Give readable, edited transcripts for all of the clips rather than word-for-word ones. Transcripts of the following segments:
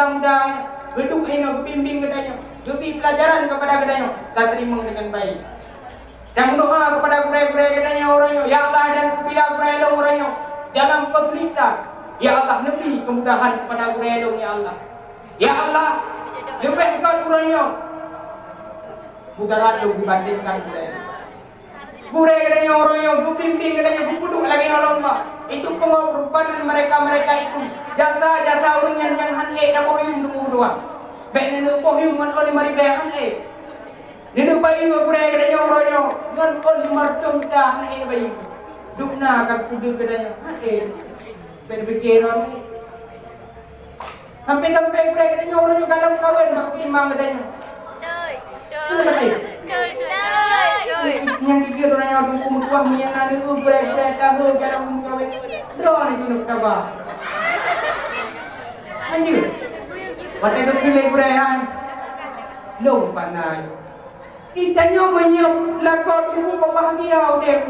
mudah-mudahan gedung ini bimbing katanya, beri pelajaran kepada katanya, tak terima dengan baik. Dan doa kepada kurai-kurai katanya orangnya, ya Allah dan bila kurai long orangnya dalam kesulitan, ya Allah lebih kemudahan kepada kurai long ya Allah. Ya Allah, lebihkan orangnya. Bukarat yang dibandingkan kurai. Kurai katanya orangnya, bimbing katanya, duduk lagi nolong Pak. Itu pengorbanan mereka itu. Jasa orang yang hanai dah bohong dulu doa. Baik nenu bohong man oleh mari baik hanai. Nenu bayi kurai katanya orangnya, man oleh marcom dah hanai bayi. Dukna kat kudu katanya hanai. Berfikir orang. Sampai kurai katanya orangnya kalam kawan mak timang katanya. Yang pikir orangnya dukung tuah menyenang itu kurai tahu cara mengkawin. Doa itu nak tabah. Anjir. Waktu itu pilih kurehan. Long panai. Itanya menyup lakon ibu kau bahagia udah.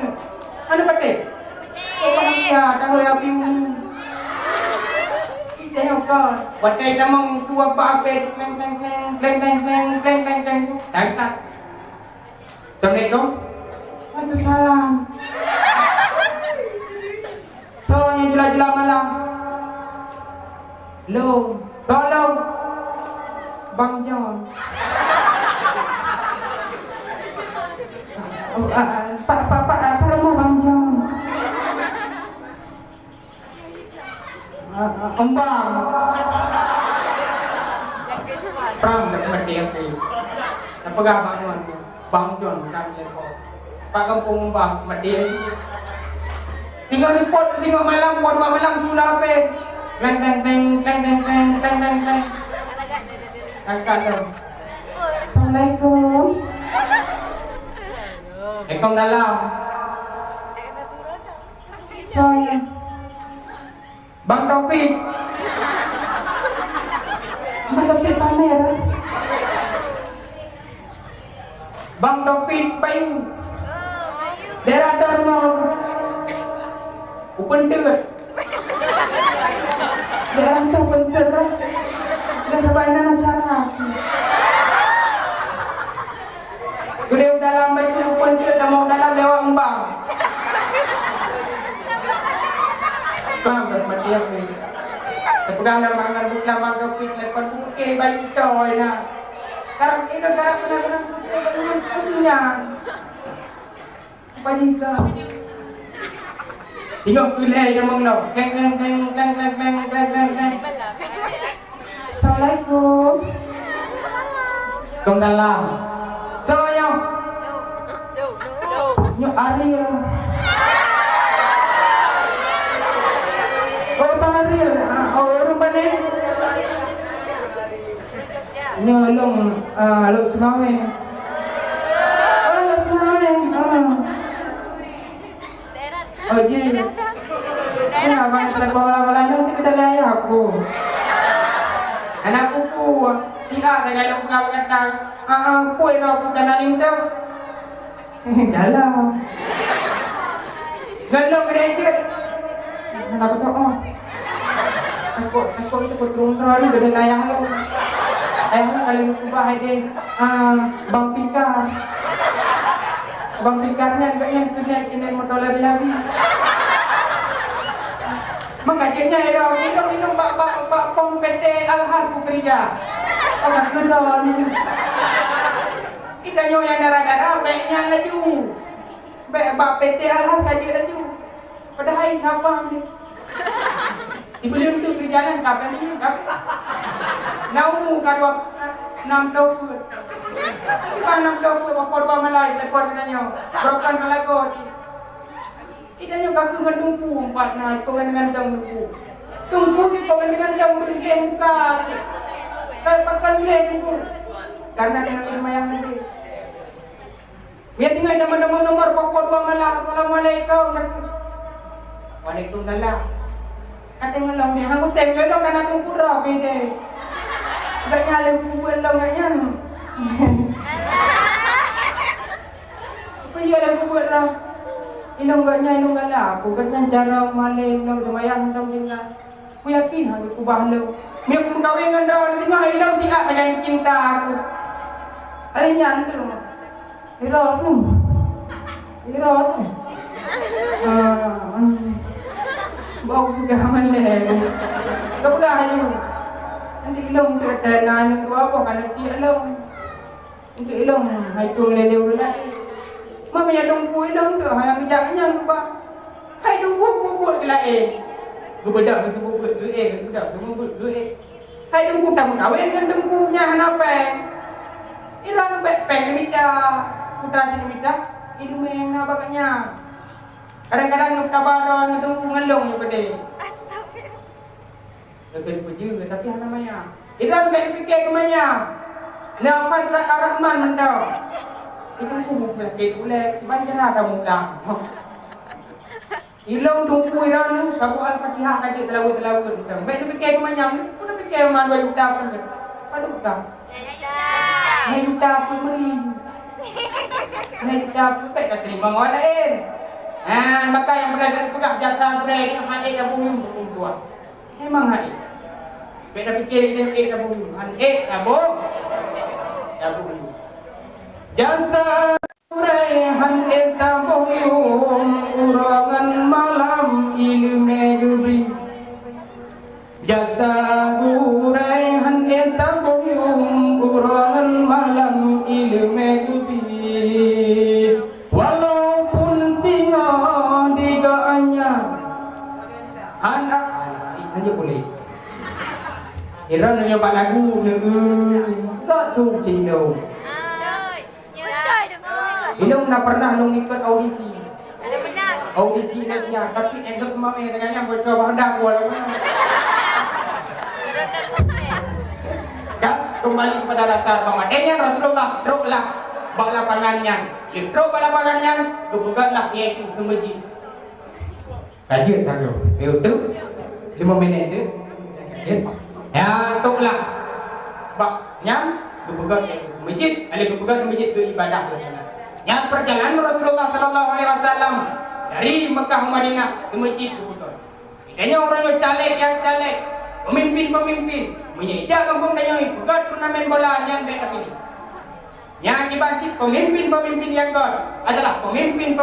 Anu pakai? Kau bahagia tahu ya piu. Itanya kau. Waktu itu mau tua bape kleng. Tangkap. Assalamualaikum. Waalaikumsalam. Soalnya jelas-jelas malam. Lo, tolong Bang John. Pak rumah Bang John. Ombang. Perang nak mati aku. Apa bangun Bang John kami kau. Pak kampung Ombang mati. Tinggal malam, buat malam sudah apa? Kleng. Angkat dong. Assalamualaikum. Ekong dalam. Saya. Bang Taufik. Bang Taufik mana ya? Bang Taufik Bayu. Daerah Dharma. Upendek. Daerah tu pendek kan? Dah sampai nana syarah. Gede dalam baju upendek, kamu dalam dewa embang. Bang, bermati aku. Terpegang lambangan buklamang topik lepas buke baju coy nak. Sekarang ini negara benar-benar buke baju kenyang. Baju kau. Tengok kulai dia mengelak. Kleng. Assalamualaikum. Kong dalam. Soalnya. Nyok Ariel. Oh, Bang Ariel. Oh, orang mana? Nyok Long Senawe. Oh, Long Senawe. Oh, ji. Ini abang telah bawa nanti kita layak aku. Anak kuku. Tidak ada kalau kau kata, kue aku jangan itu. Dalam. Galau gereja. Aku tahu. Aku itu putrung terlalu dengan ayah lu. Ayah lu kali lu bahaya dia. Bang Pikar. Bang Pikarnya enggaknya ini motor labi-labi. Mengkajinya minum bak pom PT Alhas kerja. Orang kedon ini. Kita nyo yang darah-darah baiknya laju. Baik bak PT Alhas kaji laju. Padahal apa ni? Ibelium tu berjalan kapan ni? Naumu kadua 6 tahun. Bukan 6 tahun korban malai tekor katanya. Brokan malagot. Kita nyo kaku menunggu empat na kau dengan tunggu. Tunggu di kau dengan jauh berleh muka. Pakai leh tunggu. Karena dengan lumayan lagi. Biar tinggal nama-nama nomor pokok 2 malam. Assalamualaikum. Waalaikumsalam. Kata ngelong dia, aku tengok lo karena tunggu roh beda. Gak nyala kubur lo gak nyala. Apa dia lah kubur roh? Ilong gak nyala, ilong gak lah. Aku kena cara maling lo semayang dong tinggal. Aku yakin hal itu bahala. Mia aku kawin dengan dah tengah hilang tidak dengan cinta aku. Ada nyantu. Ira tu. Bau juga malai. Kau bergayu. Nanti ilong tu kata nanya tu apa kan nanti ilong. Nanti ilong hai tu lele ulat. Mama yang dongku ilong tu yang kejaknya tu pak. Hai dongku buat kelai. Bedak tu buat tu bedak tu buat tu Hai dongku tak kawin dengan dongku nya kenapa? Irang peng minta putra sini minta itu mena baganya. Kadang-kadang nak kabar dengan dongku ngelong je pede. Lebih pergi tapi anak maya. Irang peng fikir ke maya. Lepas tak Rahman mendau. Itu ku fikir boleh banjara dah mula. Ilong dongku irang sabu al-Fatihah kaji telawu kita. Baik tu fikir ke maya. Ku nak fikir man baju dah pun. Aduh dah. Hai dah pun meri. Hai dah pun tak terima orang lain. Maka yang berada pegang jasa berai dengan hadis yang bumi bertuan. Memang hadis. Baik dah fikir kita dah bumi. Dah bumi. Jasa berai hadis dah bumi. Urangan malam ilmu jubi. Jasa berai hadis dah bumi. Urangan malam ilmu jubi. Anak aja boleh. Kira nak nyoba lagu ni. Tak tu cindo. Ilong nak pernah long ikut audisi. Ada benar. Audisi dia tapi endok mami dengannya bocor hendak gua. Kan kembali kepada dasar pemadainya Rasulullah droklah balapangannya. Drok balapangannya dugalah iaitu semedi. Kaji tak yo. Itu 5 minit tu. Ya, toklah. Baknya berpegang masjid, ada berpegang masjid tu ibadah tu. Yang perjalanan Rasulullah sallallahu alaihi wasallam dari Mekah ke Madinah ke masjid tu betul. Kitanya orang yang caleg, pemimpin, menyejak kampung tanya pegat turnamen bola yang baik tapi ini. Yang dibangkit pemimpin yang adalah pemimpin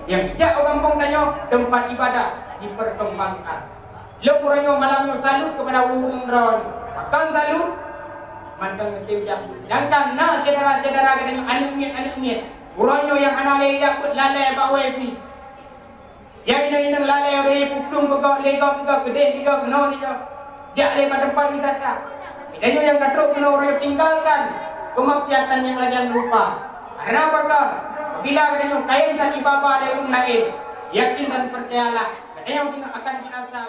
yang bijak orang kampung tanya tempat ibadah diperkembangkan. Lokuranyo malamnya salut kepada ulung ron. Akan salut mantang kejam. Sedangkan na saudara-saudara katanya anak miat. Uranyo yang anale jakut lalai ba wifi. Yang ini lalai ore putung pegak lega gede tiga kena tiga. Jak le pada depan kita tak. Idanyo yang katruk kena ore tinggalkan. Kemaksiatan yang lain rupa. Karena apakah? Bila katanya kain tadi baba dari lain, yakin dan percayalah. Katanya akan binasa.